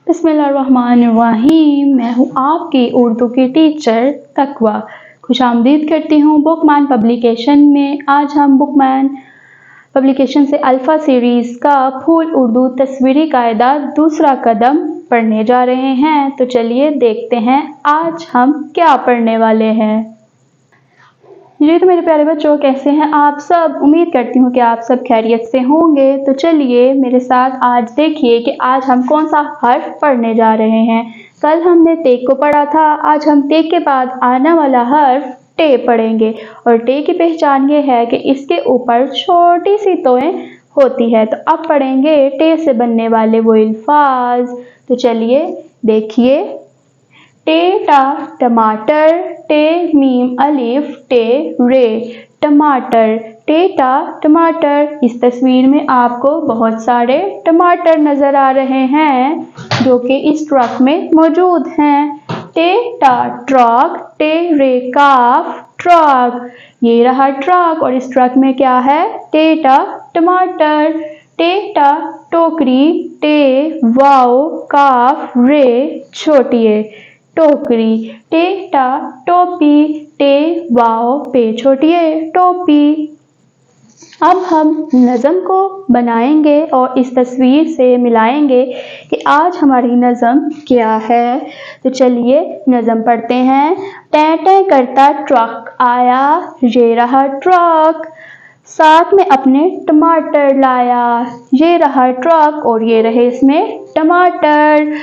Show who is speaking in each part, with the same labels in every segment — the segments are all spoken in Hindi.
Speaker 1: बिस्मिल्लाहिर्रहमानिर्रहीम। मैं हूँ आपकी उर्दू की टीचर तकवा। खुशामदीद करती हूँ बुकमैन पब्लिकेशन में। आज हम बुकमैन पब्लिकेशन से अल्फ़ा सीरीज़ का फुल उर्दू तस्वीरी कायदा दूसरा कदम पढ़ने जा रहे हैं। तो चलिए देखते हैं आज हम क्या पढ़ने वाले हैं। जी तो मेरे प्यारे बच्चों, कैसे हैं आप सब? उम्मीद करती हूँ कि आप सब खैरियत से होंगे। तो चलिए मेरे साथ आज देखिए कि आज हम कौन सा हर्फ पढ़ने जा रहे हैं। कल हमने ते को पढ़ा था, आज हम ते के बाद आने वाला हर्फ टे पढ़ेंगे। और टे की पहचान ये है कि इसके ऊपर छोटी सी तोएं होती है। तो अब पढ़ेंगे टे से बनने वाले वो अल्फाज। तो चलिए देखिए, टेटा टमाटर, टे मीम अलिफ टे रे टमाटर, टेटा टमाटर। इस तस्वीर में आपको बहुत सारे टमाटर नजर आ रहे हैं जो कि इस ट्रक में मौजूद हैं। टेटा ट्रक, टे रे काफ ट्रक, ये रहा ट्रक और इस ट्रक में क्या है? टेटा टमाटर। टेटा टोकरी, टे वाओ काफ रे छोटी है टोकरी। टेटा टोपी, टे वाओ पे छोटी है टोपी। अब हम नज़म को बनाएंगे और इस तस्वीर से मिलाएंगे कि आज हमारी नज़म क्या है। तो चलिए नज़म पढ़ते हैं। टै टै करता ट्रक आया, ये रहा ट्रक, साथ में अपने टमाटर लाया, ये रहा ट्रक और ये रहे इसमें टमाटर।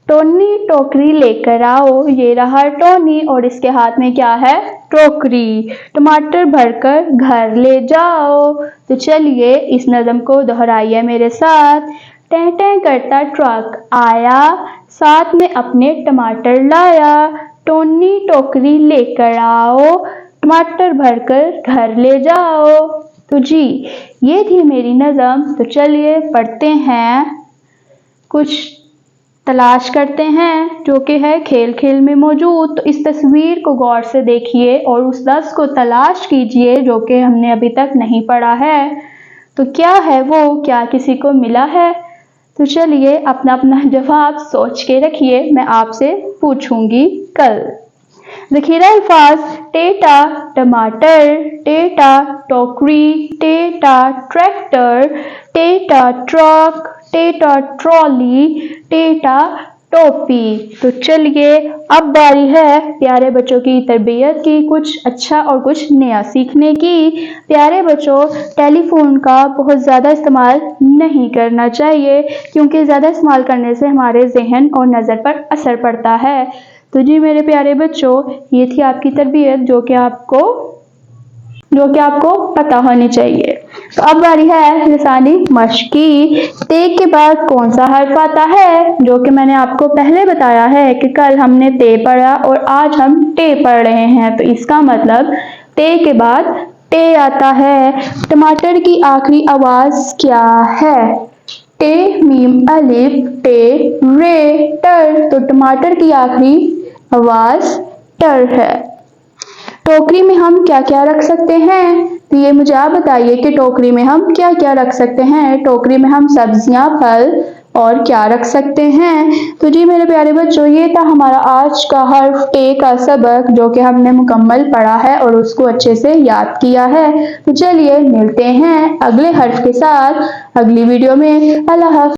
Speaker 1: टोनी टोकरी लेकर आओ, ये रहा टोनी और इसके हाथ में क्या है? टोकरी। टमाटर भरकर घर ले जाओ। तो चलिए इस नज़म को दोहराइए मेरे साथ। टै टै करता ट्रक आया, साथ में अपने टमाटर लाया, टोनी टोकरी लेकर आओ, टमाटर भरकर घर ले जाओ। तो जी ये थी मेरी नज़म। तो चलिए पढ़ते हैं, कुछ तलाश करते हैं जो कि है खेल खेल में मौजूद। तो इस तस्वीर को गौर से देखिए और उस लफ्ज़ को तलाश कीजिए जो कि हमने अभी तक नहीं पढ़ा है। तो क्या है वो, क्या किसी को मिला है? तो चलिए अपना अपना जवाब सोच के रखिए, मैं आपसे पूछूंगी कल। ज़ख़ीरा अल्फाज: टेटा टमाटर, टेटा टोकरी, टेटा ट्रैक्टर, टेटा ट्रक, टेटा ट्रॉली, टेटा टोपी। तो चलिए अब बारी है प्यारे बच्चों की तरबियत की, कुछ अच्छा और कुछ नया सीखने की। प्यारे बच्चों, टेलीफोन का बहुत ज़्यादा इस्तेमाल नहीं करना चाहिए क्योंकि ज़्यादा इस्तेमाल करने से हमारे जहन और नज़र पर असर पड़ता है। तो जी मेरे प्यारे बच्चों, ये थी आपकी तरबियत जो कि आपको पता होनी चाहिए। तो अब बारी है लिसानी मश्क की। ते के बाद कौन सा हर्फ आता है? जो कि मैंने आपको पहले बताया है कि कल हमने ते पढ़ा और आज हम टे पढ़ रहे हैं। तो इसका मतलब ते के बाद टे आता है। टमाटर की आखिरी आवाज क्या है? टे मीम अलिफ टे रे टर। तो टमाटर की आखिरी आवाज टर है। टोकरी में हम क्या क्या रख सकते हैं? तो ये मुझे आप बताइए कि टोकरी में हम क्या क्या रख सकते हैं। टोकरी में हम सब्जियां, फल और क्या रख सकते हैं। तो जी मेरे प्यारे बच्चों, ये था हमारा आज का हर्फ टे का सबक जो कि हमने मुकम्मल पढ़ा है और उसको अच्छे से याद किया है। तो चलिए मिलते हैं अगले हर्फ के साथ अगली वीडियो में। अल्लाह हाफ़िज़।